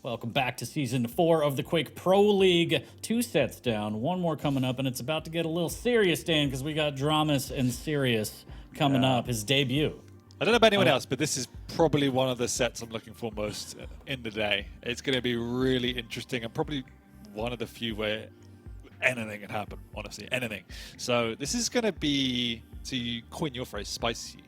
Welcome back to Season 4 of the Quake Pro League. 2 sets down, one more coming up, and it's about to get a little serious, Dan, because we got Dramis and Sirius coming up, his debut. I don't know about anyone else, but this is probably one of the sets I'm looking for most in the day. It's going to be really interesting and probably one of the few where anything can happen, honestly, anything. So this is going to be, to coin your phrase, spicy.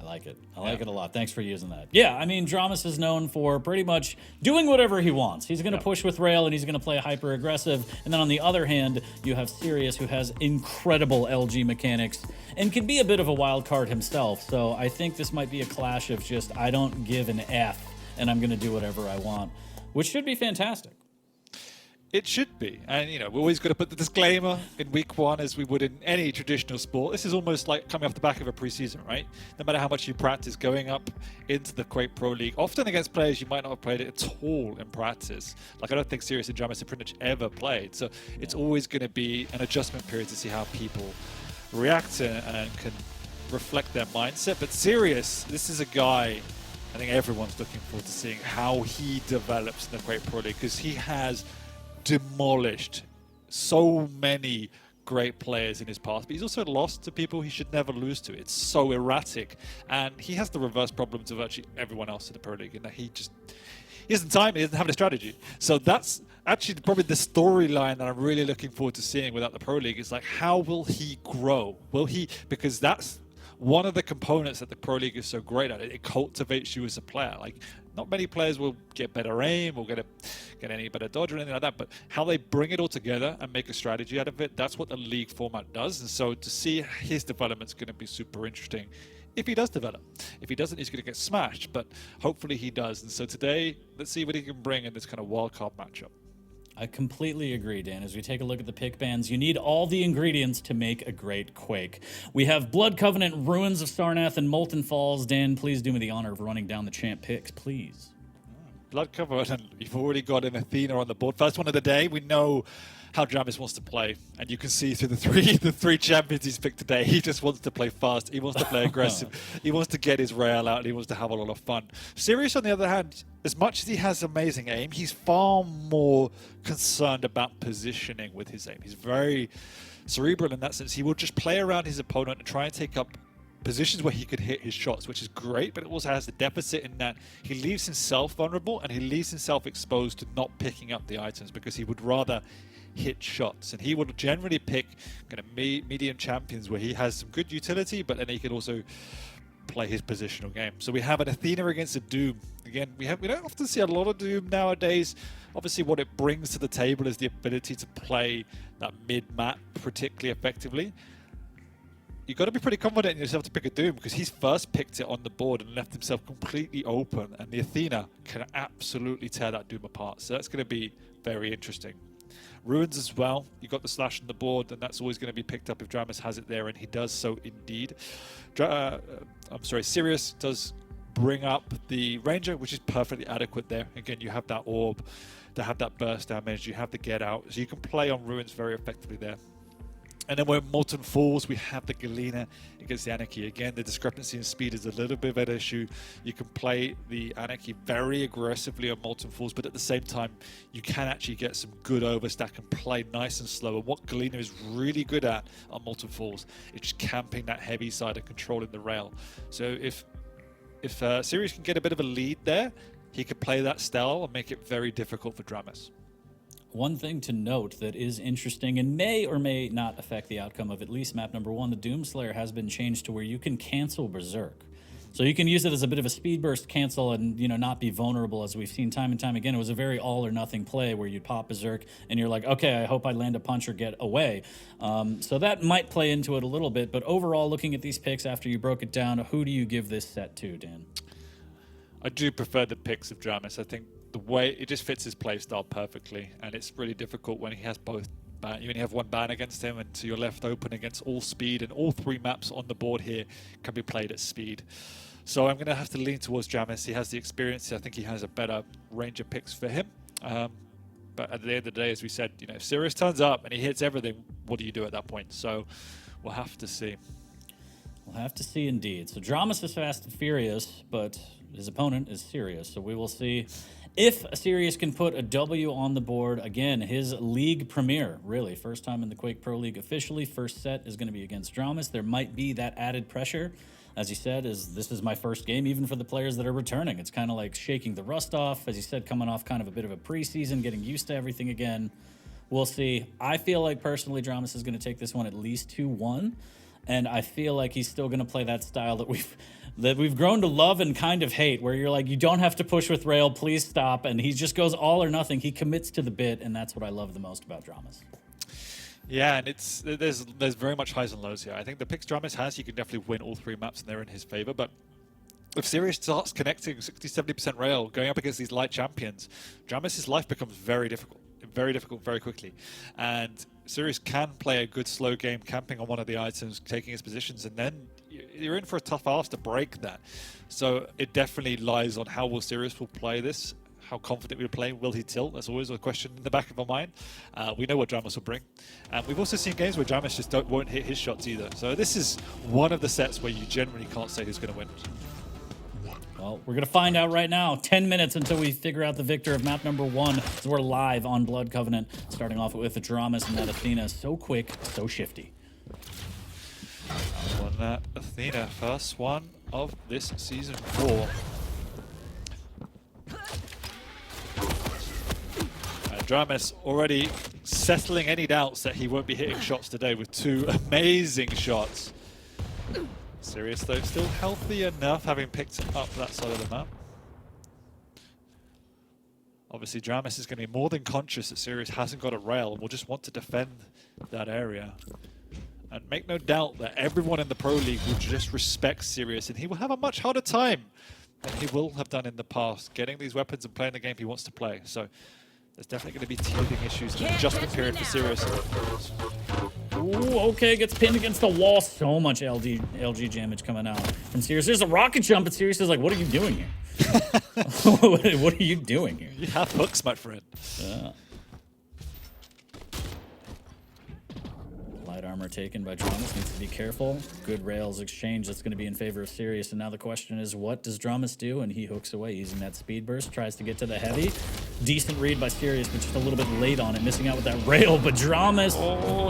I like it. I like it a lot. Thanks for using that. Yeah, I mean, Dramis is known for pretty much doing whatever he wants. He's going to push with rail, and he's going to play hyper-aggressive. And then on the other hand, you have Sirius, who has incredible LG mechanics and can be a bit of a wild card himself. So I think this might be a clash of just, I don't give an F, and I'm going to do whatever I want, which should be fantastic. It should be. And, you know, we always got to put the disclaimer in week 1 as we would in any traditional sport. This is almost like coming off the back of a preseason, right? No matter how much you practice, going up into the Quake Pro League, often against players you might not have played it at all in practice. Like, I don't think Sirius and Dramis have pretty much ever played. So it's always going to be an adjustment period to see how people react and can reflect their mindset. But Sirius, this is a guy I think everyone's looking forward to seeing how he develops in the Quake Pro League, because he has demolished so many great players in his past, but he's also lost to people he should never lose to. It's so erratic, and he has the reverse problem to virtually everyone else in the Pro League, in that he doesn't time, he doesn't have a strategy. So that's actually probably the storyline that I'm really looking forward to seeing without the Pro League. Is like, how will he grow? Will he, because that's one of the components that the Pro League is so great at. It cultivates you as a player. Like, not many players will get better aim or get any better dodge or anything like that, but how they bring it all together and make a strategy out of it, that's what the league format does. And so to see his development is going to be super interesting if he does develop. If he doesn't, he's going to get smashed, but hopefully he does. And so today, let's see what he can bring in this kind of wildcard matchup. I completely agree, Dan. As we take a look at the pick bands, you need all the ingredients to make a great Quake. We have Blood Covenant, Ruins of Sarnath, and Molten Falls. Dan, please do me the honor of running down the champ picks, please. Blood Covenant, you've already got an Athena on the board. First one of the day. We know how Dramis wants to play, and you can see through the three champions he's picked today. He just wants to play fast. He wants to play aggressive. He wants to get his rail out, and he wants to have a lot of fun. Sirius, on the other hand, as much as he has amazing aim, he's far more concerned about positioning with his aim. He's very cerebral in that sense. He will just play around his opponent and try and take up positions where he could hit his shots, which is great, but it also has the deficit in that he leaves himself vulnerable and he leaves himself exposed to not picking up the items, because he would rather hit shots, and he would generally pick kind of medium champions where he has some good utility, but then he can also play his positional game. So we have an Athena against a Doom. Again, we don't often see a lot of Doom nowadays. Obviously, what it brings to the table is the ability to play that mid-map particularly effectively. You've got to be pretty confident in yourself to pick a Doom, because he's first picked it on the board and left himself completely open, and the Athena can absolutely tear that Doom apart. So that's going to be very interesting. Ruins as well. You got the slash on the board, and that's always going to be picked up if Dramis has it there, and he does so indeed. Sirius does bring up the Ranger, which is perfectly adequate there. Again, you have that orb to have that burst damage. You have the get out, so you can play on Ruins very effectively there. And then when Molten Falls, we have the Galena against the Anarchy. Again, the discrepancy in speed is a little bit of an issue. You can play the Anarchy very aggressively on Molten Falls, but at the same time, you can actually get some good overstack and play nice and slow. And what Galena is really good at on Molten Falls is just camping that heavy side and controlling the rail. So if Sirius can get a bit of a lead there, he could play that style and make it very difficult for Dramis. One thing to note that is interesting and may or may not affect the outcome of at least map number 1, the Doomslayer has been changed to where you can cancel Berserk. So you can use it as a bit of a speed burst cancel and, not be vulnerable, as we've seen time and time again. It was a very all or nothing play where you'd pop Berserk and you're like, okay, I hope I land a punch or get away. So that might play into it a little bit, but overall, looking at these picks after you broke it down, who do you give this set to, Dan? I do prefer the picks of Dramis. I think the way it just fits his playstyle perfectly, and it's really difficult when he has both. You only have one ban against him, and so you're left open against all speed, and all 3 maps on the board here can be played at speed. So I'm going to have to lean towards Dramis. He has the experience. I think he has a better range of picks for him. But at the end of the day, as we said, if Sirius turns up and he hits everything, what do you do at that point? So we'll have to see. We'll have to see indeed. So Dramis is fast and furious, but his opponent is Sirius. So we will see If Sirius can put a W on the board, again, his league premiere, really, first time in the Quake Pro League officially, first set is going to be against dramis. There might be that added pressure. As you said, this is my first game, even for the players that are returning. It's kind of like shaking the rust off. As you said, coming off kind of a bit of a preseason, getting used to everything again. We'll see. I feel like, personally, dramis is going to take this one at least 2-1. And I feel like he's still going to play that style that we've grown to love and kind of hate, where you're like, you don't have to push with rail, please stop. And he just goes all or nothing. He commits to the bit, and that's what I love the most about dramis. Yeah, and there's very much highs and lows here. I think the picks dramis has, you can definitely win all 3 maps, and they're in his favor. But if Sirius starts connecting 60-70% rail, going up against these light champions, dramis' life becomes very difficult very quickly. And Sirius can play a good slow game, camping on one of the items, taking his positions, and then you're in for a tough ask to break that. So it definitely lies on how will Sirius will play this, how confident we'll play, will he tilt? That's always a question in the back of our mind. We know what dramis will bring. And we've also seen games where dramis just won't hit his shots either. So this is one of the sets where you generally can't say who's going to win. Well, we're going to find out right now. 10 minutes until we figure out the victor of map number 1. So we're live on Blood Covenant, starting off with the dramis and that Athena. So quick, so shifty. On that Athena, first one of this season 4. And dramis already settling any doubts that he won't be hitting shots today with 2 amazing shots. Sirius, though, still healthy enough, having picked up that side of the map. Obviously, dramis is going to be more than conscious that Sirius hasn't got a rail and will just want to defend that area. And make no doubt that everyone in the Pro League will just respect Sirius, and he will have a much harder time than he will have done in the past, getting these weapons and playing the game he wants to play. So there's definitely going to be teething issues in the adjustment period for Sirius. Ooh, okay, gets pinned against the wall. So much LG damage coming out from Sirius. There's a rocket jump, and Sirius is like, what are you doing here? What are you doing here? You have hooks, my friend. Light armor taken by dramis, needs to be careful. Good rails exchange, that's going to be in favor of Sirius. And now the question is, what does dramis do? And he hooks away using that speed burst, tries to get to the heavy. Decent read by Sirius, but just a little bit late on it, missing out with that rail. But dramis,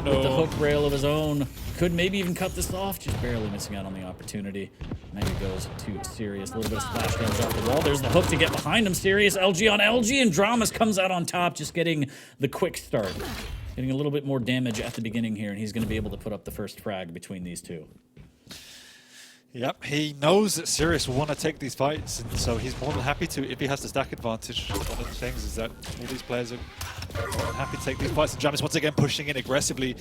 with the hook rail of his own, could maybe even cut this off, just barely missing out on the opportunity. Now he goes to Sirius, a little bit of splash damage off the wall. There's the hook to get behind him. Sirius, LG on LG, and dramis comes out on top, just getting the quick start. Getting a little bit more damage at the beginning here, and he's going to be able to put up the first frag between these two. Yep, he knows that Sirius will want to take these fights, and so he's more than happy to, if he has the stack advantage. One of the things is that all these players are more than happy to take these fights, and dramis once again pushing in aggressively.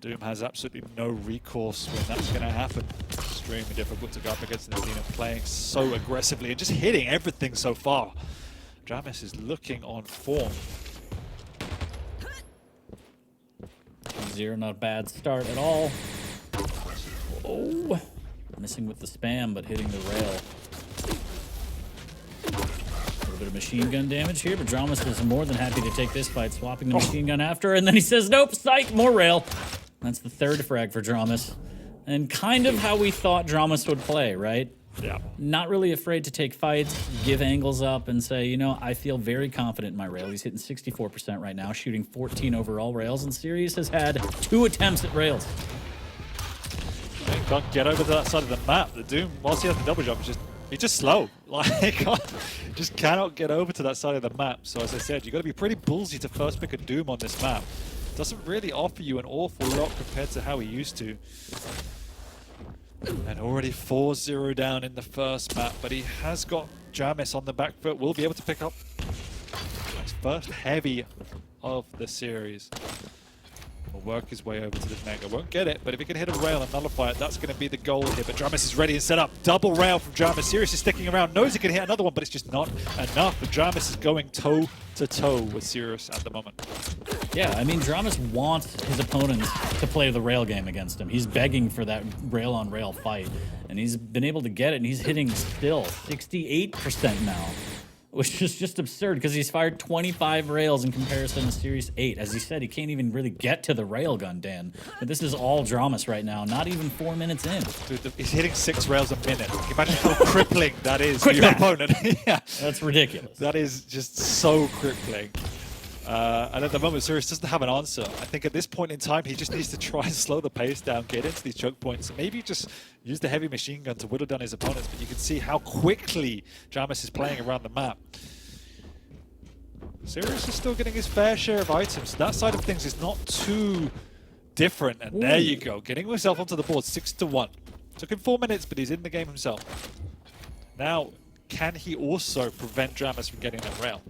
Doom has absolutely no recourse when that's going to happen. Extremely difficult to go up against Athena, playing so aggressively and just hitting everything so far. dramis is looking on form. 0, not a bad start at all. Oh, missing with the spam, but hitting the rail. A little bit of machine gun damage here, but dramis is more than happy to take this fight, swapping the machine gun after, and then he says, nope, psych, more rail. That's the 3rd frag for dramis. And kind of how we thought dramis would play, right? Yeah. Not really afraid to take fights, give angles up, and say, you know, I feel very confident in my rail. He's hitting 64% right now, shooting 14 overall rails, and Sirius has had 2 attempts at rails. He can't get over to that side of the map. The Doom, whilst he has the double jump, he's just slow. Like, just cannot get over to that side of the map. So as I said, you've got to be pretty ballsy to first pick a Doom on this map. Doesn't really offer you an awful lot compared to how he used to. And already 4-0 down in the first map, but he has got dramis on the back foot. Will be able to pick up his first heavy of the series. Will work his way over to this mega. Won't get it, but if he can hit a rail and nullify it, that's going to be the goal here. But dramis is ready and set up. Double rail from dramis. Sirius is sticking around. Knows he can hit another one, but it's just not enough. But dramis is going toe-to-toe with Sirius at the moment. Yeah, I mean, dramis wants his opponents to play the rail game against him. He's begging for that rail-on-rail fight, and he's been able to get it, and he's hitting still 68% now. which is just absurd because he's fired 25 rails in comparison to Series 8. As he said, he can't even really get to the rail gun, Dan. But this is all dramis right now, not even 4 minutes in. Dude, he's hitting 6 rails a minute. Can you imagine how crippling that is Quick for your math. opponent? Yeah. That's ridiculous. That is just so crippling. And at the moment, Sirius doesn't have an answer. I think at this point in time, he just needs to try and slow the pace down, get into these choke points, maybe just use the heavy machine gun to whittle down his opponents. But you can see how quickly dramis is playing around the map. Sirius is still getting his fair share of items. So that side of things is not too different. And there you go, getting himself onto the board 6-1. Took him 4 minutes, but he's in the game himself. Now, can he also prevent dramis from getting that rail?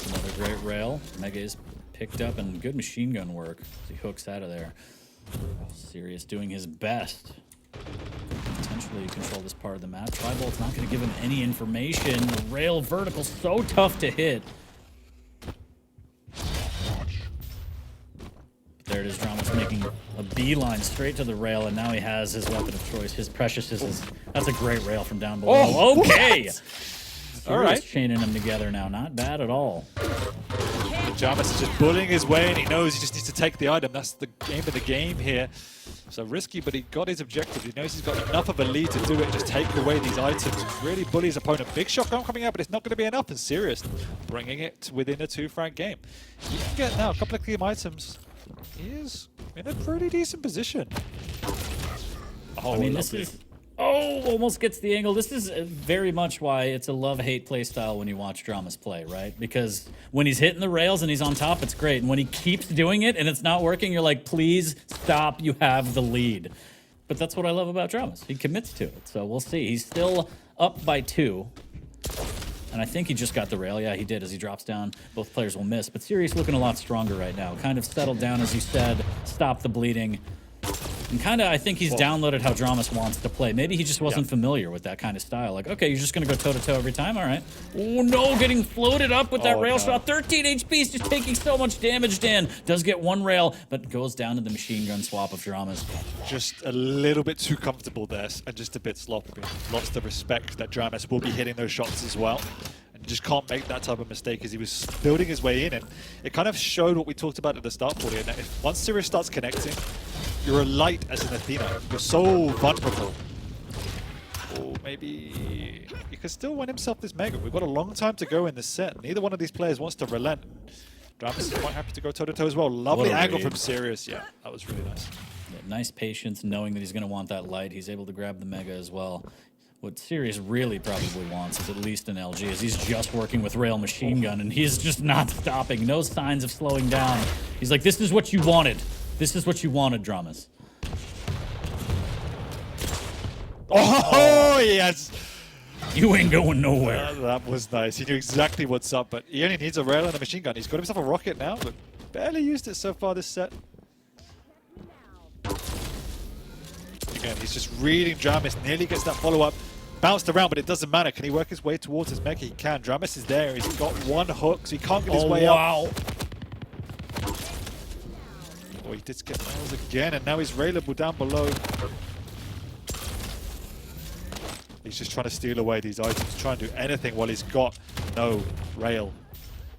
Another great rail. Mega is picked up and good machine gun work as he hooks out of there. Sirius doing his best. Potentially control this part of the map. Tribolt's not going to give him any information. The rail vertical so tough to hit. There it is, dramis making a beeline straight to the rail, and now he has his weapon of choice, his precious. That's a great rail from down below. Oh, okay! All right. Chaining them together now. Not bad at all. Dramis is just bullying his way, and he knows he just needs to take the item. That's the aim of the game here. So risky, but he got his objective. He knows he's got enough of a lead to do it, just take away these items. Really bully his opponent. Big shotgun coming out, but it's not going to be enough. And Sirius bringing it within a 2-frag game. He can get now a couple of clean items. He is in a pretty decent position. Oh, I mean, this is... Oh, almost gets the angle. This is very much why it's a love-hate play style when you watch dramis play, right? Because when he's hitting the rails and he's on top, it's great. And when he keeps doing it and it's not working, you're like, please stop, you have the lead. But that's what I love about dramis. He commits to it. So we'll see. He's still up by 2. And I think he just got the rail. Yeah, he did. As he drops down, both players will miss. But Sirius looking a lot stronger right now. Kind of settled down, as you said, stop the bleeding. And kind of, I think he's downloaded how dramis wants to play. Maybe he just wasn't familiar with that kind of style. Like, okay, you're just going to go toe-to-toe every time? All right. Oh, no, getting floated up with that rail shot. 13 HP, he's just taking so much damage, Dan. Does get 1 rail, but goes down to the machine gun swap of dramis. Just a little bit too comfortable there, and just a bit sloppy. Lost the respect that dramis will be hitting those shots as well. And just can't make that type of mistake as he was building his way in. And it kind of showed what we talked about at the start, Paulie, and that if once Sirius starts connecting, you're a light as an Athena. You're so vulnerable. Or maybe he could still win himself this Mega. We've got a long time to go in this set. Neither one of these players wants to relent. dramis is quite happy to go toe-to-toe as well. Lovely angle from Sirius. Yeah, that was really nice. Yeah, nice patience, knowing that he's going to want that light. He's able to grab the Mega as well. What Sirius really probably wants is at least an LG, as he's just working with rail machine gun, and he's just not stopping. No signs of slowing down. He's like, this is what you wanted. This is what you wanted, dramis. Oh, yes! You ain't going nowhere. That was nice. He knew exactly what's up, but he only needs a rail and a machine gun. He's got himself a rocket now, but barely used it so far this set. Again, he's just reading dramis, nearly gets that follow-up. Bounced around, but it doesn't matter. Can he work his way towards his Mega? He can. dramis is there. He's got 1 hook, so he can't get his way up. Oh, he did get rails again, and now he's railable down below. He's just trying to steal away these items, trying to do anything while he's got no rail.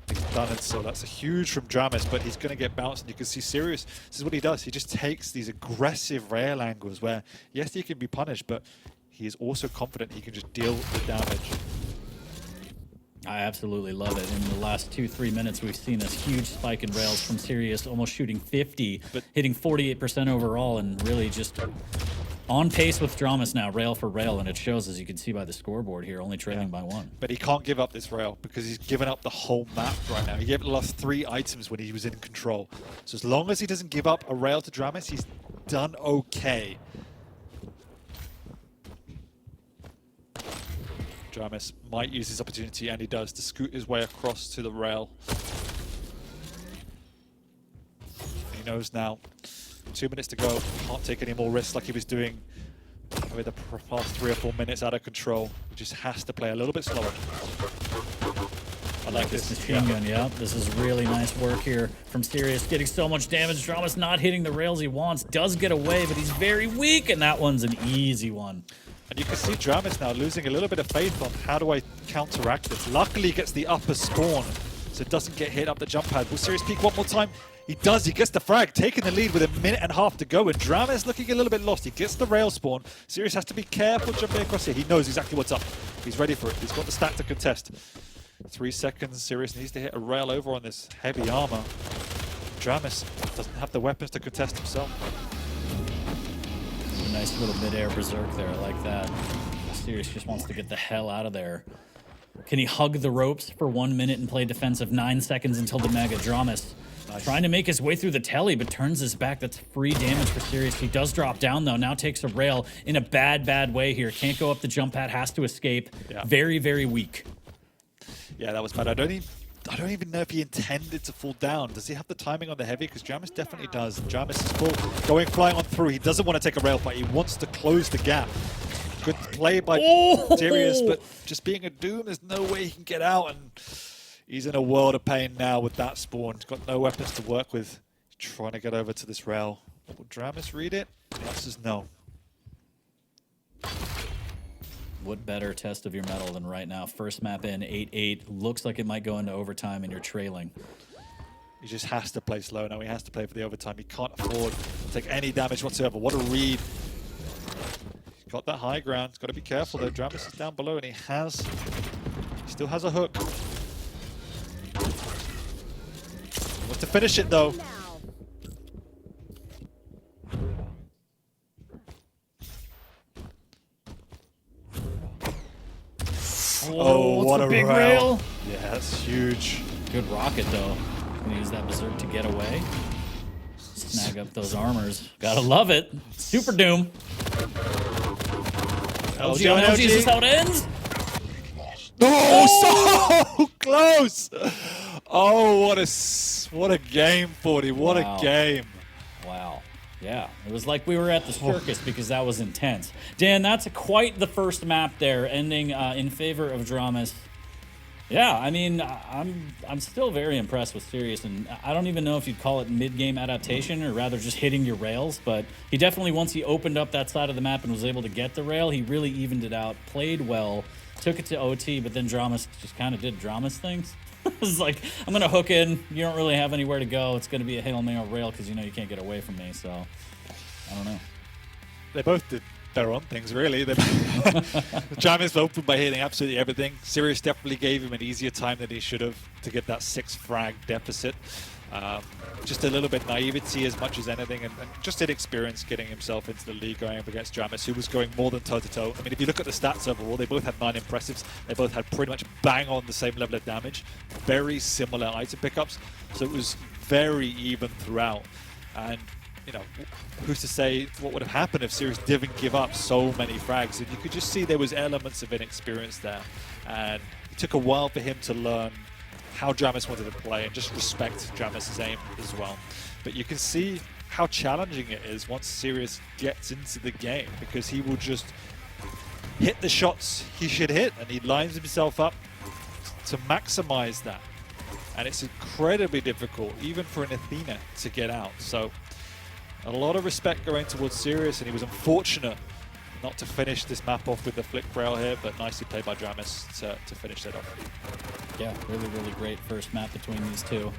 He's done it, so that's a huge from dramis, but he's going to get bounced, and you can see Sirius. This is what he does. He just takes these aggressive rail angles where, yes, he can be punished, but he is also confident he can just deal the damage. I absolutely love it. In the last 2-3 minutes, we've seen this huge spike in rails from Sirius, almost shooting 50, but hitting 48% overall, and really just on pace with dramis now, rail for rail, and it shows, as you can see by the scoreboard here, only trailing by 1. But he can't give up this rail because he's given up the whole map right now. He gave it the last 3 items when he was in control. So as long as he doesn't give up a rail to dramis, he's done okay. dramis might use his opportunity, and he does, to scoot his way across to the rail. He knows now, 2 minutes to go, can't take any more risks like he was doing with the past 3 or 4 minutes out of control. He just has to play a little bit slower. I like this machine gun, yeah. This is really nice work here from Sirius, getting so much damage. dramis not hitting the rails he wants, does get away, but he's very weak, and that one's an easy one. And you can see dramis now losing a little bit of faith on how do I counteract this. Luckily, he gets the upper spawn, so it doesn't get hit up the jump pad. Will Sirius peek one more time? He does. He gets the frag, taking the lead with 1.5 minutes to go. And dramis looking a little bit lost. He gets the rail spawn. Sirius has to be careful jumping across here. He knows exactly what's up. He's ready for it. He's got the stack to contest. 3 seconds. Sirius needs to hit a rail over on this heavy armor. dramis doesn't have the weapons to contest himself. A nice little mid-air berserk there, I like that. Sirius just wants to get the hell out of there. Can he hug the ropes for 1 minute and play defensive 9 seconds until the mega? dramis? Nice. Trying to make his way through the telly, but turns his back. That's free damage for Sirius. He does drop down, though. Now takes a rail in a bad way here. Can't go up the jump pad, has to escape. Yeah. Very weak. Yeah, that was bad. I don't even know if he intended to fall down. Does he have the timing on the heavy? Because dramis definitely does. dramis is full, going flying on through. He doesn't want to take a rail fight. He wants to close the gap. Good play by Sirius, but just being a Doom, there's no way he can get out, and he's in a world of pain now with that spawn. He's got no weapons to work with. He's trying to get over to this rail. Will dramis read it? The answer is no. What better test of your mettle than right now? First map in, 8-8. Looks like it might go into overtime, and you're trailing. He just has to play slow now. He has to play for the overtime. He can't afford to take any damage whatsoever. What a read. He's got that high ground. He's got to be careful, though. dramis is down below, and he still has a hook. He wants to finish it, though. Oh, what a big rail. Yeah, that's huge. Good rocket, though. Gonna use that berserk to get away. Snag up those armors. Gotta love it. Super Doom. LG on LG, is this how it ends? Oh, so close! Oh, what a game, 40. What a game. Wow. Yeah, it was like we were at the circus because that was intense. Dan, that's quite the first map there, ending in favor of dramis. Yeah, I mean, I'm still very impressed with Sirius, and I don't even know if you'd call it mid-game adaptation or rather just hitting your rails, but he definitely, once he opened up that side of the map and was able to get the rail, he really evened it out, played well, took it to OT, but then dramis just kind of did dramis things. It was like, I'm going to hook in, you don't really have anywhere to go, it's going to be a Hail Mary rail because you know you can't get away from me, so I don't know. They both did their own things, really. dramis opened by hitting absolutely everything. Sirius definitely gave him an easier time than he should have to get that 6 frag deficit. Just a little bit naivety as much as anything, and just inexperience getting himself into the league going up against dramis, who was going more than toe-to-toe. I mean, if you look at the stats overall, they both had 9 impressives. They both had pretty much bang on the same level of damage. Very similar item pickups, so it was very even throughout. And you know, who's to say what would have happened if Sirius didn't give up so many frags? And you could just see there was elements of inexperience there. And it took a while for him to learn how dramis wanted to play and just respect dramis' aim as well. But you can see how challenging it is once Sirius gets into the game, because he will just hit the shots he should hit, and he lines himself up to maximize that. And it's incredibly difficult, even for an Athena, to get out. So a lot of respect going towards Sirius, and he was unfortunate not to finish this map off with the flick rail here, but nicely played by dramis to finish that off. Yeah, really great first map between these two.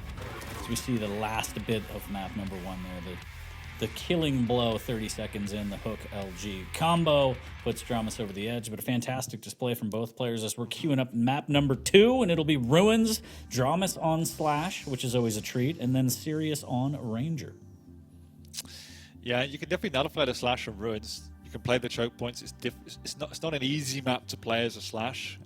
As we see the last bit of map number 1 there, the killing blow 30 seconds in, the hook LG combo puts dramis over the edge, but a fantastic display from both players as we're queuing up map number 2, and it'll be Ruins, dramis on Slash, which is always a treat, and then Sirius on Ranger. Yeah, you can definitely nullify the Slash from Ruins. You can play the choke points. It's not an easy map to play as a Slash,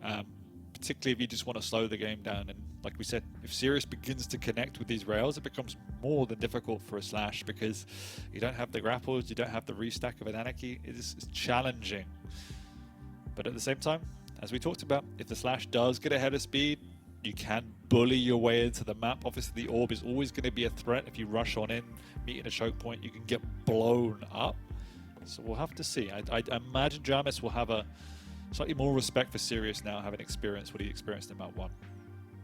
particularly if you just want to slow the game down. And like we said, if Sirius begins to connect with these rails, it becomes more than difficult for a Slash because you don't have the grapples, you don't have the restack of an Anarchy. It's challenging. But at the same time, as we talked about, if the Slash does get ahead of speed, you can bully your way into the map. Obviously, the orb is always going to be a threat. If you rush on in, meeting a choke point, you can get blown up. So we'll have to see. I imagine dramis will have a slightly more respect for Sirius now, having experienced what he experienced in map 1.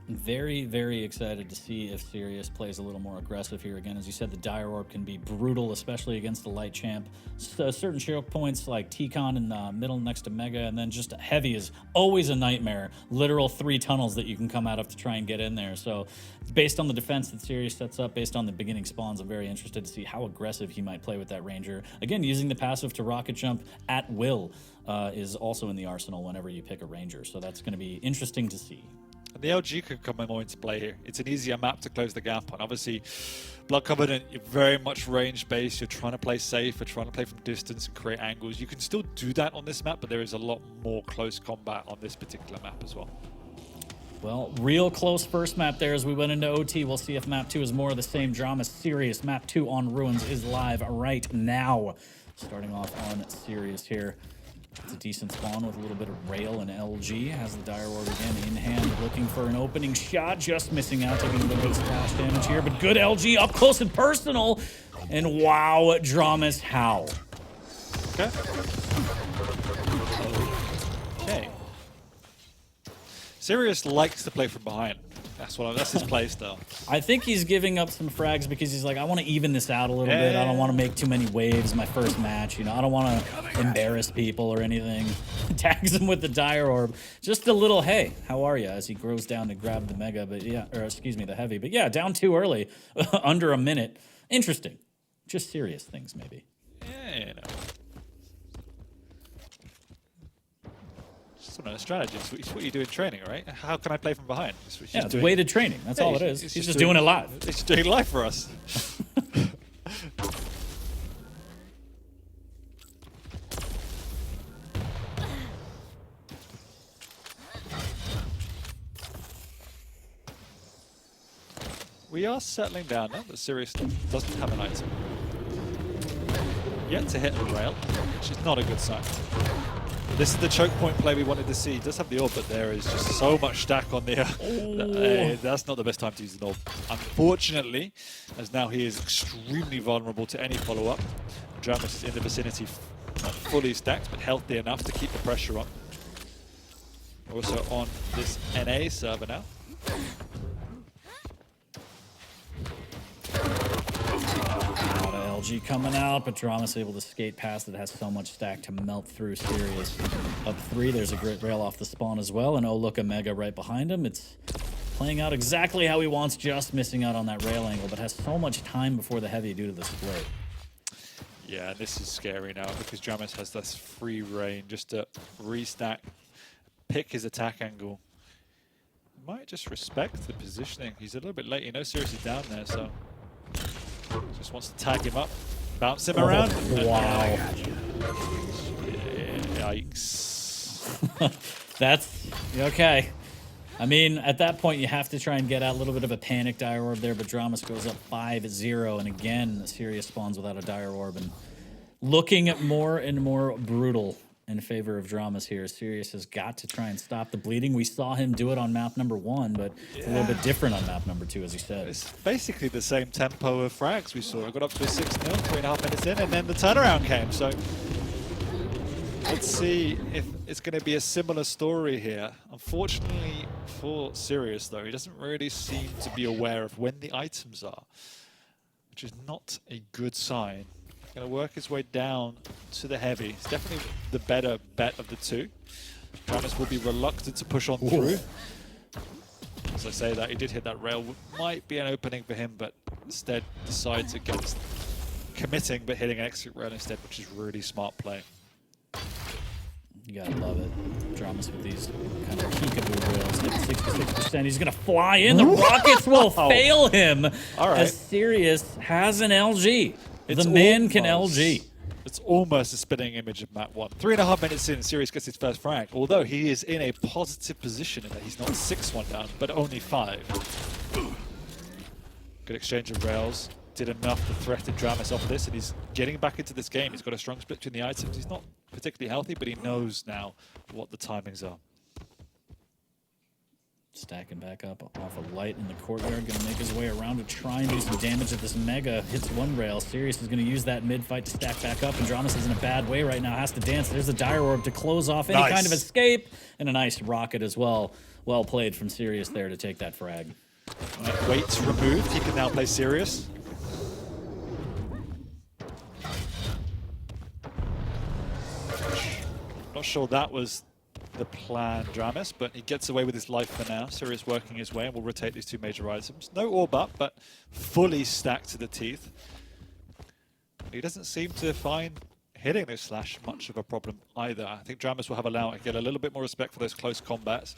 Very, very excited to see if Sirius plays a little more aggressive here. Again, as you said, the Dire Orb can be brutal, especially against the light champ. So certain choke points like T-Con in the middle next to Mega, and then just Heavy is always a nightmare. Literal 3 tunnels that you can come out of to try and get in there. So based on the defense that Sirius sets up, based on the beginning spawns, I'm very interested to see how aggressive he might play with that Ranger. Again, using the passive to rocket jump at will is also in the arsenal whenever you pick a Ranger. So that's going to be interesting to see. And the LG could come more into play here. It's an easier map to close the gap on. Obviously, Blood Covenant, you're very much range-based. You're trying to play safe. You're trying to play from distance and create angles. You can still do that on this map, but there is a lot more close combat on this particular map as well. Well, real close first map there as we went into OT. We'll see if map 2 is more of the same drama. Sirius. Map 2 on Ruins is live right now. Starting off on Sirius here. It's a decent spawn with a little bit of rail, and LG has the Dire Orb again in hand, looking for an opening shot, just missing out, taking a little bit of splash damage here, but good LG up close and personal, and wow, dramis how. Okay. Okay. Sirius likes to play from behind. That's his play style. I think he's giving up some frags because he's like, I want to even this out a little bit. I don't want to make too many waves my first match. You know, I don't want to embarrass people or anything. Tags him with the Dire Orb. Just a little, hey, how are you? As he grows down to grab the Mega, but yeah, or excuse me, the Heavy. But yeah, down too early, under a minute. Interesting. Just serious things, maybe. Yeah, you know. A strategy. It's what you do in training, right? How can I play from behind? Yeah, it's weighted training. That's all it is. He's just doing it live. He's just doing it live for us. We are settling down now, but Sirius doesn't have an item. Yet to hit a rail, which is not a good sign. This is the choke point play we wanted to see. He does have the orb, but there is just so much stack on there. That's not the best time to use the orb. Unfortunately, as now he is extremely vulnerable to any follow-up. dramis is in the vicinity, not fully stacked, but healthy enough to keep the pressure on. Also on this NA server now. LG coming out, but dramis able to skate past it. Has so much stack to melt through Sirius. Up 3, there's a great rail off the spawn as well, and oh look, a Mega right behind him. It's playing out exactly how he wants, just missing out on that rail angle, but has so much time before the Heavy due to the split. Yeah, this is scary now because dramis has this free reign just to restack, pick his attack angle. Might just respect the positioning. He's a little bit late. He knows Sirius is down there, so just wants to tag him up, bounce him around. Wow. Yikes. That's okay. I mean, at that point, you have to try and get out a little bit of a panic Dire Orb there, but dramis goes up 5-0, and again, Sirius spawns without a Dire Orb, and looking at more and more brutal in favor of dramis here. Sirius has got to try and stop the bleeding. We saw him do it on map number 1, but it's a little bit different on map number 2, as he said. It's basically the same tempo of frags we saw. I got up to a 6-0, 3.5 minutes in, and then the turnaround came. So let's see if it's going to be a similar story here. Unfortunately for Sirius, though, he doesn't really seem to be aware of when the items are, which is not a good sign. Going to work his way down to the Heavy. It's definitely the better bet of the two. dramis will be reluctant to push on through. As I say that, he did hit that rail. Might be an opening for him, but instead decides against committing, but hitting an exit rail instead, which is really smart play. You gotta love it. dramis with these kind of peekaboo rails, hit 66%. He's gonna fly in. The rockets will fail him. All right. As Sirius has an LG. The man can LG. It's almost a spinning image of map 1. 3.5 minutes in, Sirius gets his first frag. Although he is in a positive position in that he's not 6-1 down, but only 5. Good exchange of rails. Did enough to threaten dramis off this, and he's getting back into this game. He's got a strong split between the items. He's not particularly healthy, but he knows now what the timings are. stacking back up off a light in the courtyard. Gonna make his way around to try and do some damage at this Mega. Hits one rail. Sirius is gonna use that mid fight to stack back up, and dramis is in a bad way right now. Has to dance. There's a Dire Orb to close off any kind of escape, and a nice rocket as well. Well played from Sirius there to take that frag. Weight removed. He can now play Sirius. Not sure that was the plan, dramis, but he gets away with his life for now. Sirius working his way, and will rotate these two major items. No orb up, but fully stacked to the teeth. He doesn't seem to find hitting this slash much of a problem either. I think dramis will have allowed to get a little bit more respect for those close combats.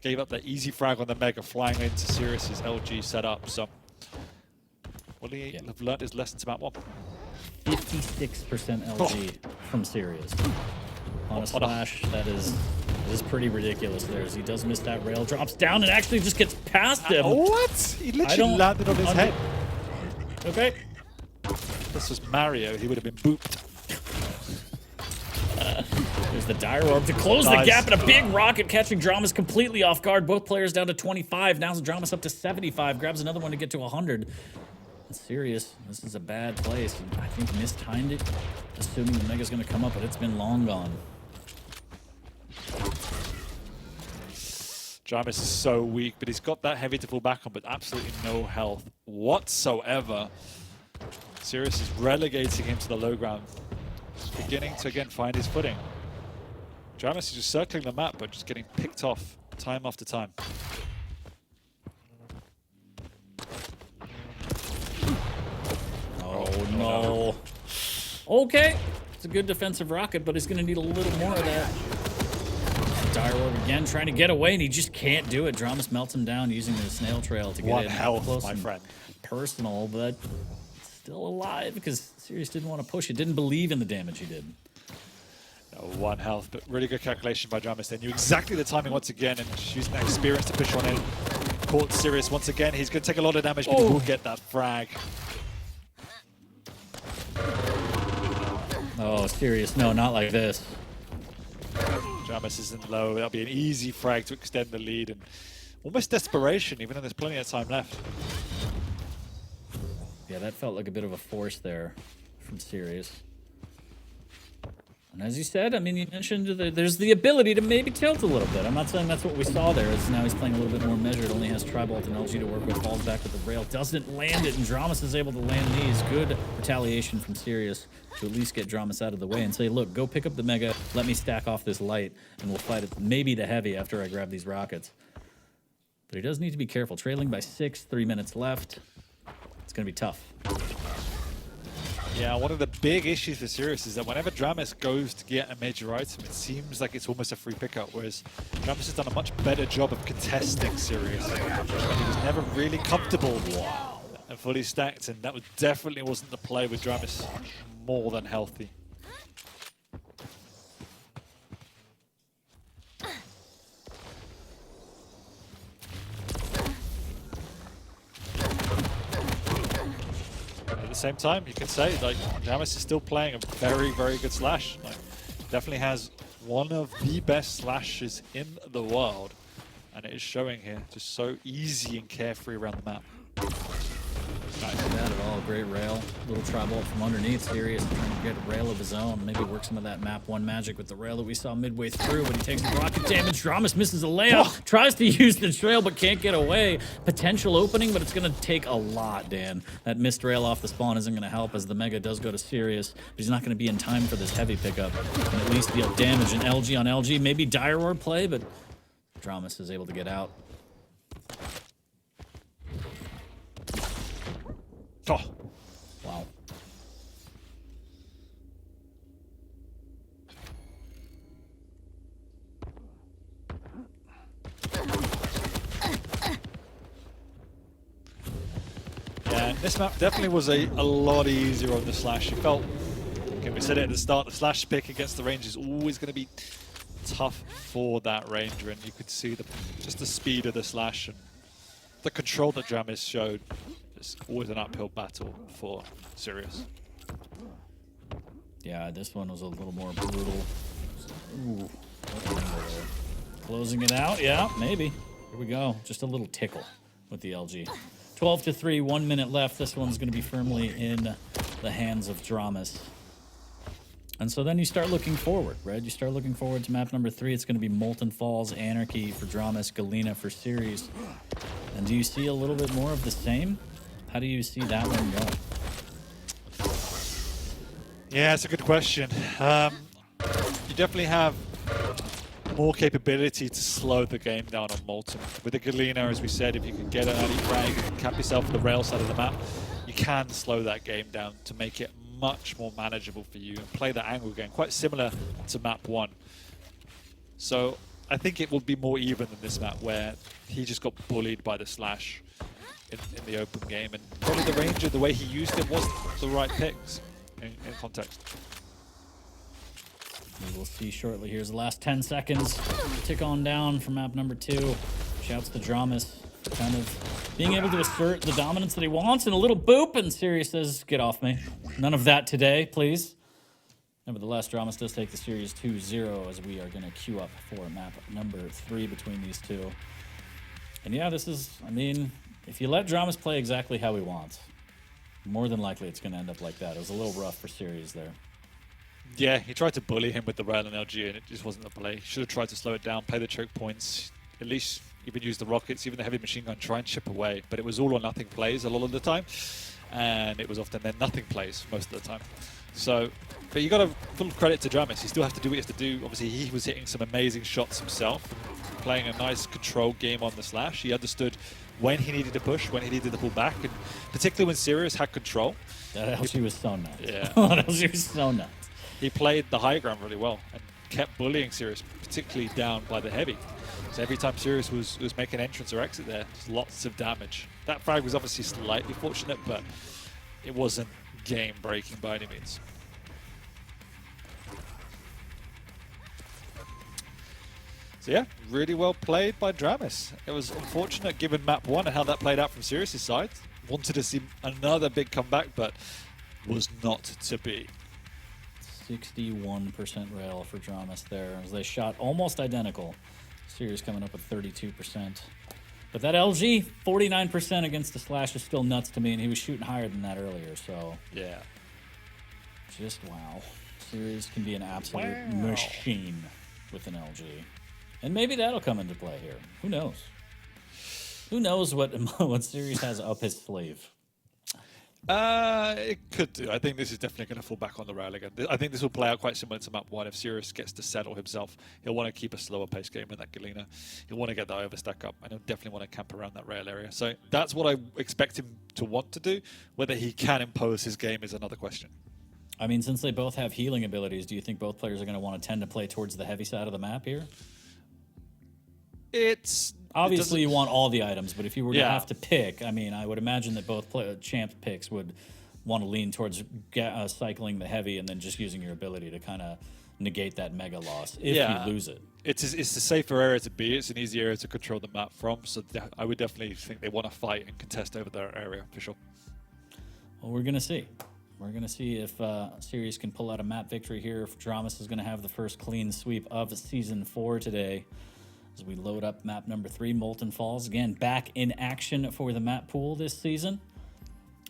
Gave up that easy frag on the Mega, flying into Sirius's LG setup. So will he have learned his lessons about one? 56% LG from Sirius. On a slash, that is pretty ridiculous there, as he does miss that rail, drops down, and actually just gets past him. What? He literally landed on his head. Okay. If this was Mario, he would have been booped. There's the Dire Orb to close the gap, and a big rocket catching dramis completely off guard. Both players down to 25. Now dramis up to 75. Grabs another one to get to 100. Sirius, this is a bad place. I think mistimed it, assuming the Mega's going to come up, but it's been long gone. dramis is so weak, but he's got that heavy to fall back on, but absolutely no health whatsoever. Sirius is relegating him to the low ground, beginning to again find his footing. dramis is just circling the map, but just getting picked off time after time. Oh no. Okay. It's a good defensive rocket, but he's going to need a little more of that. Dire Orb again trying to get away, and he just can't do it. dramis melts him down using the snail trail to get in close, my friend. Personal, but still alive because Sirius didn't want to push it. Didn't believe in the damage he did. No, 1 health, but really good calculation by dramis. They knew exactly the timing once again, and just using that experience to push on in. Caught Sirius once again. He's going to take a lot of damage, but he will get that frag. Oh, Sirius, no, not like this. dramis isn't low. That'll be an easy frag to extend the lead, and almost desperation, even though there's plenty of time left. Yeah, that felt like a bit of a force there from Sirius. And as you said, I mean, you mentioned there's the ability to maybe tilt a little bit. I'm not saying that's what we saw there. It's now he's playing a little bit more measured. Only has Tribolt and LG to work with. Falls back with the rail. Doesn't land it, and dramis is able to land these. Good retaliation from Sirius to at least get dramis out of the way and say, look, go pick up the Mega. Let me stack off this light, and we'll fight it. Maybe the heavy after I grab these rockets. But he does need to be careful. Trailing by 6, 3 minutes left. It's going to be tough. Yeah, one of the big issues for Sirius is that whenever dramis goes to get a major item, it seems like it's almost a free pickup, whereas dramis has done a much better job of contesting Sirius. He was never really comfortable and fully stacked, and that definitely wasn't the play with dramis more than healthy. At the same time, you can say like dramis is still playing a very, very good slash. Like, definitely has one of the best slashes in the world, and it is showing here. Just so easy and carefree around the map. Not bad at all. Great rail. Little Tribolt from underneath. Sirius trying to get a rail of his own. Maybe work some of that map 1 magic with the rail that we saw midway through, but he takes the rocket damage. dramis misses a layup. Tries to use the trail, but can't get away. Potential opening, but it's going to take a lot, Dan. That missed rail off the spawn isn't going to help, as the Mega does go to Sirius, but he's not going to be in time for this heavy pickup. And at least deal damage. And LG on LG. Maybe Dire Orb play, but dramis is able to get out. Oh. Wow. Yeah, this map definitely was a lot easier on the slash. You felt, okay, we said it at the start, the slash pick against the range is always going to be tough for that ranger, and you could see just the speed of the slash and the control that dramis showed. It's always an uphill battle for Sirius. Yeah, this one was a little more brutal. Ooh, closing it out, yeah, maybe. Here we go. Just a little tickle with the LG. 12-3, 1 minute left. This one's going to be firmly in the hands of dramis. And so then you start looking forward, right? You start looking forward to map number 3. It's going to be Molten Falls, Anarchy for dramis, Galena for series. And do you see a little bit more of the same? How do you see that one going? Yeah, it's a good question. You definitely have more capability to slow the game down on Molten. With the Galena, as we said, if you can get an early frag, you can cap yourself on the rail side of the map, you can slow that game down to make it much more manageable for you and play that angle game, quite similar to map 1. So I think it will be more even than this map where he just got bullied by the slash in the open game, and probably the Ranger, the way he used it wasn't the right picks in context. We will see shortly. Here's the last 10 seconds. Tick on down from map number 2. Shouts to dramis for kind of being able to assert the dominance that he wants, and a little boop, and Sirius says, get off me. None of that today, please. Nevertheless, dramis does take the series 2-0 as we are going to queue up for map number 3 between these two. And yeah, this is, I mean, if you let dramis play exactly how he wants, more than likely it's going to end up like that. It was a little rough for series there. Yeah, he tried to bully him with the rail and LG, and it just wasn't the play. He should have tried to slow it down, play the choke points, at least even use the rockets, even the heavy machine gun, try and chip away. But it was all or nothing plays a lot of the time, and it was often then nothing plays most of the time. So, but you got to full credit to dramis. He still has to do what he has to do. Obviously, he was hitting some amazing shots himself, playing a nice control game on the slash. He understood when he needed to push, when he needed to pull back, and particularly when Sirius had control. That LG was so nuts. Yeah. That LG was so nuts. He played the high ground really well and kept bullying Sirius, particularly down by the heavy. So every time Sirius was making entrance or exit there, just lots of damage. That frag was obviously slightly fortunate, but it wasn't game-breaking by any means. So yeah, really well played by dramis. It was unfortunate given map 1 and how that played out from Sirius' side. Wanted to see another big comeback, but was not to be. 61% rail for dramis there as they shot almost identical. Sirius coming up with 32%. But that LG, 49% against the slash is still nuts to me, and he was shooting higher than that earlier, so. Yeah. Just wow. Sirius can be an absolute machine with an LG. And maybe that'll come into play here. Who knows? Who knows what Sirius has up his sleeve? It could do. I think this is definitely going to fall back on the rail again. I think this will play out quite similar to map 1. If Sirius gets to settle himself, he'll want to keep a slower pace game in that Galena. He'll want to get that overstack up, and he'll definitely want to camp around that rail area. So that's what I expect him to want to do. Whether he can impose his game is another question. I mean, since they both have healing abilities, do you think both players are going to want to tend to play towards the heavy side of the map here? Obviously, you want all the items, but if you were to have to pick, I mean, I would imagine that both champ picks would want to lean towards cycling the heavy and then just using your ability to kind of negate that mega loss if you lose it. It's a safer area to be. It's an easy area to control the map from, so I would definitely think they want to fight and contest over their area, for sure. Well, we're going to see. We're going to see if Sirius can pull out a map victory here. If dramis is going to have the first clean sweep of Season 4 today. As we load up map number 3, Molten Falls. Again, back in action for the map pool this season.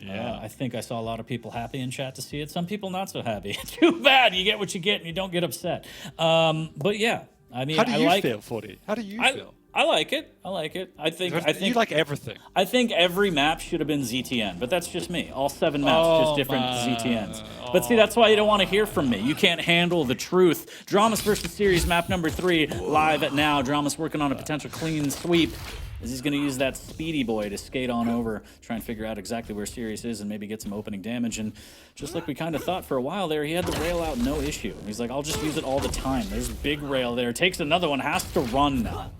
Yeah. I think I saw a lot of people happy in chat to see it. Some people not so happy. Too bad. You get what you get and you don't get upset. But yeah, I mean, how do you feel, 40? How do you feel? I like it. I like it. I think you like everything. I think every map should have been ZTN, but that's just me. All 7 maps, just different ZTNs. But see, that's why you don't want to hear from me. You can't handle the truth. dramis versus series map number 3 live at now. dramis working on a potential clean sweep. As he's going to use that speedy boy to skate on over, try and figure out exactly where Sirius is and maybe get some opening damage. And just like we kind of thought for a while there, he had the rail out no issue. He's like, I'll just use it all the time. There's big rail there. Takes another one, has to run now.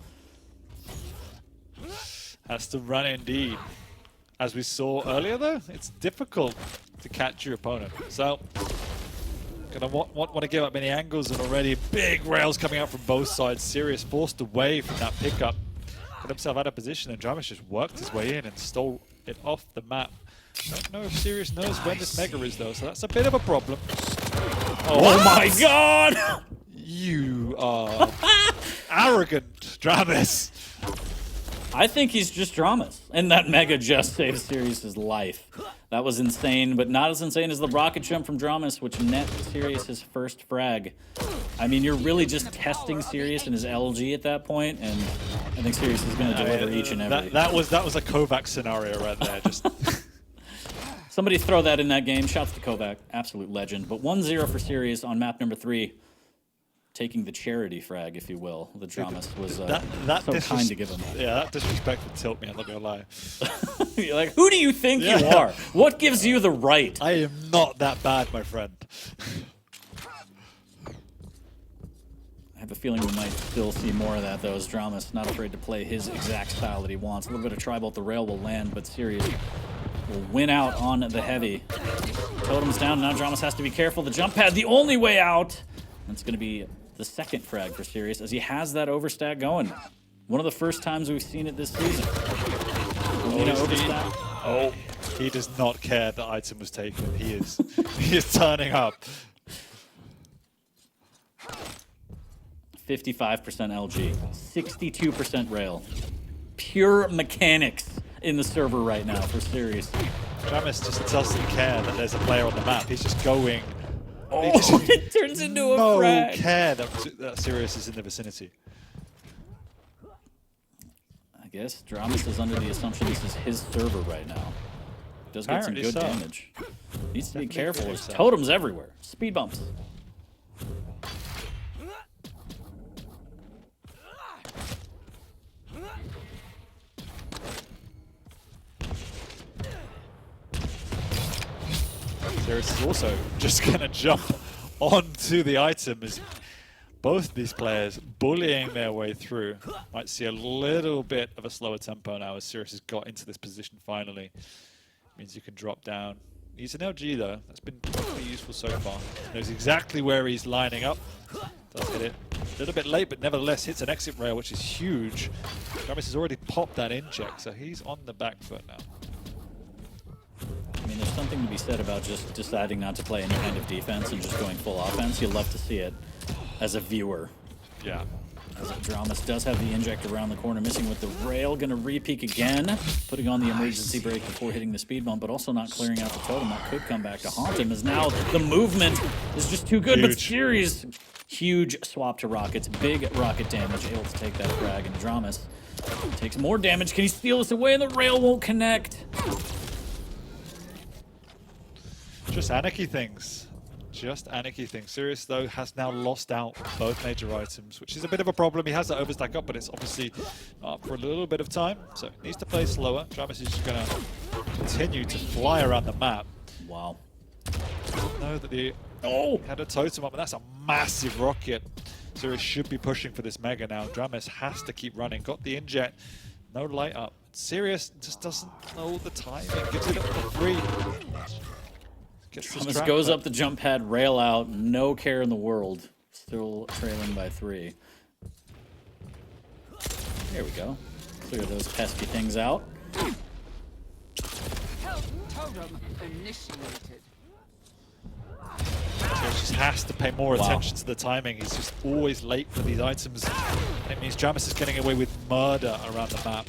Has to run indeed. As we saw earlier though, it's difficult to catch your opponent. So, gonna want to give up many angles, and already big rails coming out from both sides. Sirius forced away from that pickup. Got himself out of position, and dramis just worked his way in and stole it off the map. Don't know if Sirius knows when this mega is though, so that's a bit of a problem. Oh my god! You are arrogant, dramis. I think he's just dramas, and that Mega just saved Sirius's life. That was insane, but not as insane as the rocket jump from Dramis, which net Sirius his first frag. I mean, you're really just testing Sirius and his LG at that point, and I think Sirius is going to deliver each and every. That was a Kovac scenario right there. Just somebody throw that in that game. Shouts to Kovac, absolute legend. But 1-0 for Sirius on map number 3. Taking the charity frag, if you will. The Dramis was so kind to give him. Yeah, that disrespect would tilt me, I'm not going to lie. You're like, who do you think you are? What gives you the right? I am not that bad, my friend. I have a feeling we might still see more of that, though, as Dramis not afraid to play his exact style that he wants. A little bit of tribal at the rail will land, but Sirius will win out on the heavy. Totem's down, now Dramis has to be careful. The jump pad, the only way out. That's going to be the second frag for Sirius, as he has that overstack going. One of the first times we've seen it this season. Oh, he does not care that item was taken. He is turning up. 55% LG, 62% rail. Pure mechanics in the server right now for Sirius. Dramis just doesn't care that there's a player on the map. He's just going. Oh, it turns into a frag. No care that Sirius is in the vicinity. I guess Dramis is under the assumption this is his server right now. Does get some good damage. Needs to be careful. There's totems everywhere. Speed bumps. Sirius is also just going to jump onto the item as both these players bullying their way through. Might see a little bit of a slower tempo now as Sirius has got into this position finally. Means you can drop down. He's an LG though. That's been pretty useful so far. Knows exactly where he's lining up. Does hit it a little bit late, but nevertheless hits an exit rail, which is huge. Dramis has already popped that inject, so he's on the back foot now. I mean, there's something to be said about just deciding not to play any kind of defense and just going full offense. You love to see it as a viewer. Yeah. As Dramis does have the inject around the corner, missing with the rail, gonna re-peek again, putting on the emergency brake before hitting the speed bump, but also not clearing out the totem. That could come back to haunt him, as now the movement is just too good. Huge. But Sirius, huge swap to rockets, big rocket damage, able to take that frag, and Dramis takes more damage. Can he steal this away? And the rail won't connect. Just anarchy things. Just anarchy things. Sirius, though, has now lost out both major items, which is a bit of a problem. He has that overstack up, but it's obviously up for a little bit of time, so he needs to play slower. Dramis is just going to continue to fly around the map. Wow. Know that the had a totem up, and that's a massive rocket. Sirius should be pushing for this mega now. Dramis has to keep running. Got the inject. No light up. Sirius just doesn't know the timing. Gives it up for free. Dramis goes up the jump pad, rail out, no care in the world. Still trailing by 3. There we go. Clear those pesky things out. Totem initiated. So he just has to pay more attention to the timing. He's just always late for these items. And it means Dramis is getting away with murder around the map.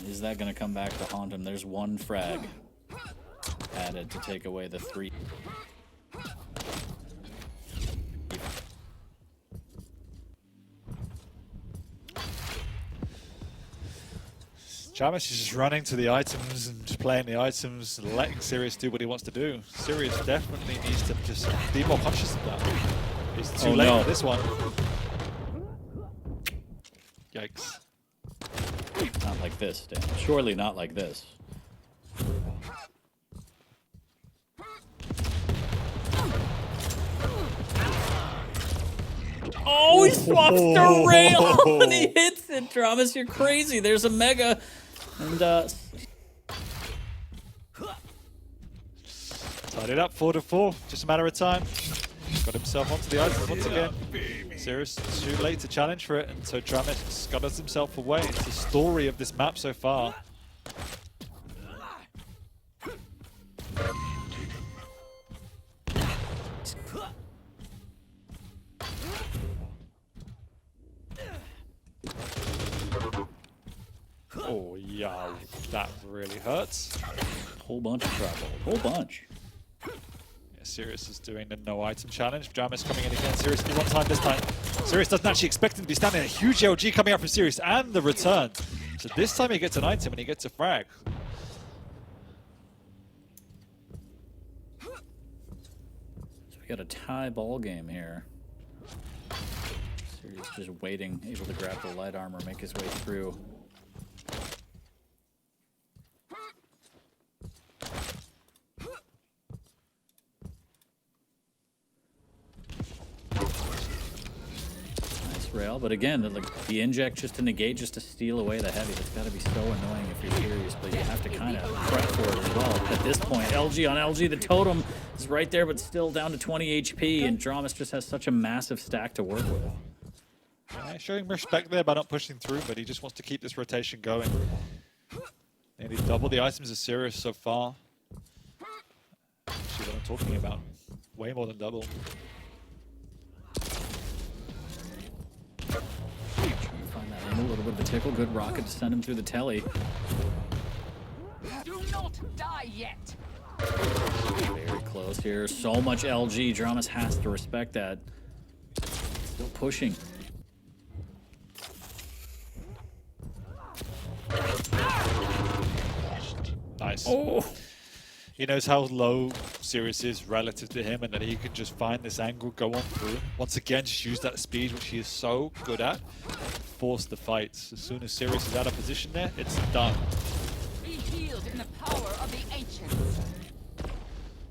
Is that going to come back to haunt him? There's one frag added to take away the 3. Dramis is just running to the items and just playing the items and letting Sirius do what he wants to do. Sirius definitely needs to just be more conscious of that. He's too late for this one. Yikes. Not like this, Dan. Surely not like this. Oh, he swaps the rail and he hits it, Dramis. You're crazy. There's a mega. And, tied it up 4-4. Just a matter of time. Got himself onto the item once again. Sirius too late to challenge for it, and so Dramis scuttles himself away. It's the story of this map so far. Oh, yeah, that really hurts. Whole bunch of trouble. Whole bunch. Yeah, Sirius is doing the no item challenge. Dramis coming in again. Sirius one time this time. Sirius doesn't actually expect him to be standing. A huge LG coming out from Sirius and the return. So this time he gets an item and he gets a frag. So we got a tie ball game here. Sirius just waiting, able to grab the light armor, make his way through. Rail, but again, the inject just to negate, just to steal away the heavy. That's got to be so annoying if you're serious, but you have to kind of prep for it as well. At this point, LG on LG, the totem is right there, but still down to 20 HP, and dramis just has such a massive stack to work with. Showing respect there by not pushing through, but he just wants to keep this rotation going. And he's doubled the items of Sirius so far. Actually, what I'm talking about, way more than double. A little bit of a tickle, good rocket to send him through the telly. Do not die yet. Very close here. So much LG. Dramis has to respect that. Still pushing. Nice. Oh! He knows how low Sirius is relative to him and that he can just find this angle, go on through. Once again, just use that speed, which he is so good at. Force the fights. As soon as Sirius is out of position there, it's done. Be healed in the power of the ancients.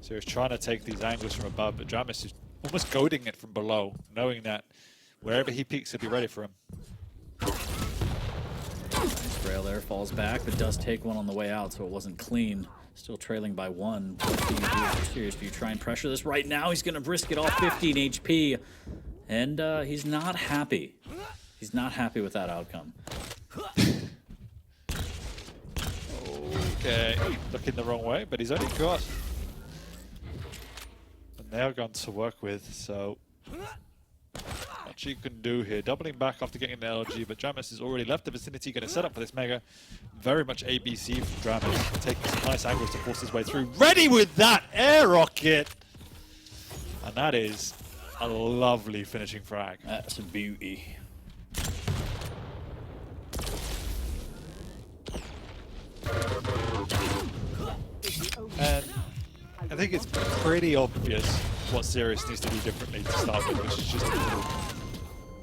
Sirius trying to take these angles from above, but Dramis is almost goading it from below, knowing that wherever he peaks, he'll be ready for him. Nice rail there, falls back, but does take one on the way out, so it wasn't clean. Still trailing by one. What do you do for Sirius? Do you try and pressure this right now? He's going to risk it off 15 HP. And he's not happy. He's not happy with that outcome. Okay, looking the wrong way, but he's only got a nail gun to work with, so much you can do here. Doubling back after getting the LG, but Dramis has already left the vicinity, going to set up for this Mega. Very much ABC from Dramis, taking some nice angles to force his way through. Ready with that air rocket! And that is a lovely finishing frag. That's a beauty. And I think it's pretty obvious what Sirius needs to do differently to start with, which is just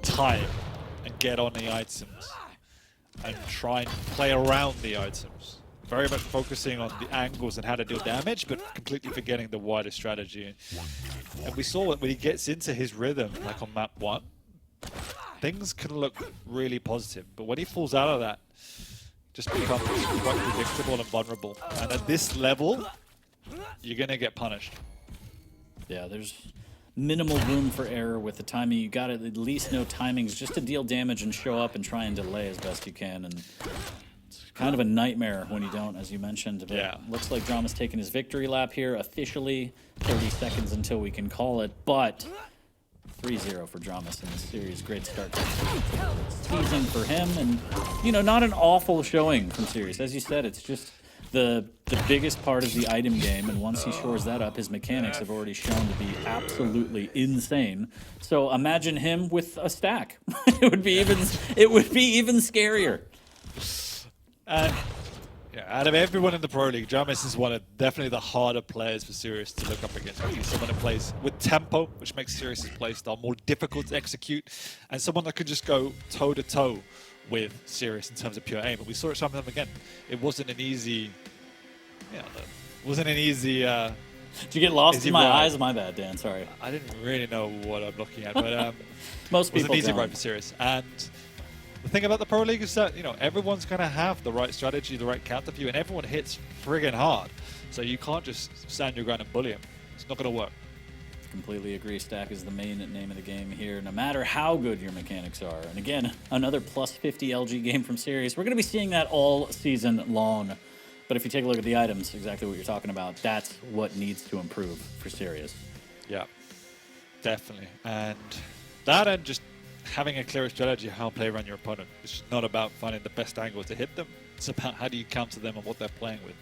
time and get on the items and try and play around the items. Very much focusing on the angles and how to deal damage, but completely forgetting the wider strategy. And we saw that when he gets into his rhythm, like on map 1, things can look really positive. But when he falls out of that, just becomes quite predictable and vulnerable. And at this level, you're going to get punished. Yeah, there's minimal room for error with the timing. You got to at least know timings just to deal damage and show up and try and delay as best you can. And it's kind of a nightmare when you don't, as you mentioned. But yeah. Looks like Drama's taking his victory lap here officially. 30 seconds until we can call it. But 3-0 for Dramis in this series. Great start to the season for him. And, you know, not an awful showing from series. As you said, it's just the biggest part is the item game, and once he shores that up, his mechanics have already shown to be absolutely insane. So imagine him with a stack. It would be even scarier. And yeah, out of everyone in the Pro League, Dramis is one of definitely the harder players for Sirius to look up against. He's someone who plays with tempo, which makes Sirius's playstyle more difficult to execute, and someone that could just go toe-to-toe with Sirius in terms of pure aim. But we saw it some of them again. It wasn't an easy... Yeah, it wasn't an easy... Did you get lost in my eyes? My bad, Dan. Sorry. I didn't really know what I'm looking at, but most people it was an easy don't. ride for Sirius. And the thing about the Pro League is that, you know, everyone's going to have the right strategy, the right counter view, and everyone hits friggin' hard. So you can't just stand your ground and bully him. It's not going to work. Completely agree. Stack is the main name of the game here, no matter how good your mechanics are. And again, another plus 50 LG game from Sirius. We're going to be seeing that all season long. But if you take a look at the items, exactly what you're talking about, that's what needs to improve for Sirius. Yeah, definitely. And that and just having a clear strategy how to play around your opponent. It's not about finding the best angle to hit them. It's about how do you counter them and what they're playing with.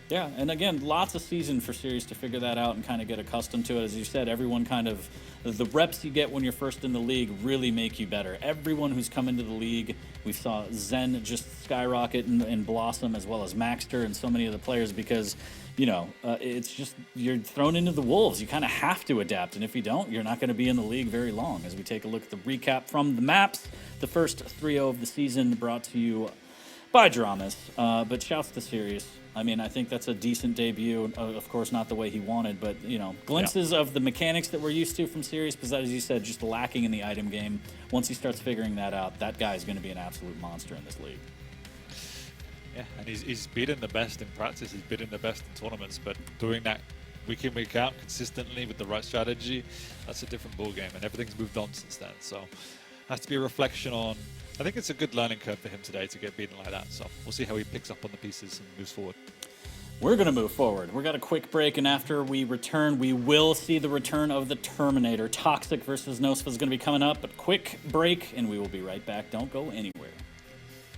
Yeah, and again, lots of season for Series to figure that out and kind of get accustomed to it. As you said, everyone kind of, the reps you get when you're first in the league really make you better. Everyone who's come into the league, we saw Zen just skyrocket and blossom, as well as Maxter and so many of the players, because, you know, it's just, you're thrown into the wolves. You kind of have to adapt, and if you don't, you're not going to be in the league very long. As we take a look at the recap from the maps, the first 3-0 of the season brought to you by dramis, but shouts to Sirius. I mean, I think that's a decent debut. Of course, not the way he wanted, but, you know, glimpses of the mechanics that we're used to from Sirius, because as you said, just lacking in the item game. Once he starts figuring that out, that guy is going to be an absolute monster in this league. Yeah, and he's beaten the best in practice. He's beaten the best in tournaments, but doing that week in, week out consistently with the right strategy, that's a different ballgame, and everything's moved on since then. So has to be a reflection on, I think it's a good learning curve for him today to get beaten like that. So we'll see how he picks up on the pieces and moves forward. We're going to move forward. We've got a quick break, and after we return, we will see the return of the Terminator. Toxic versus Nosfa is going to be coming up, but quick break, and we will be right back. Don't go anywhere.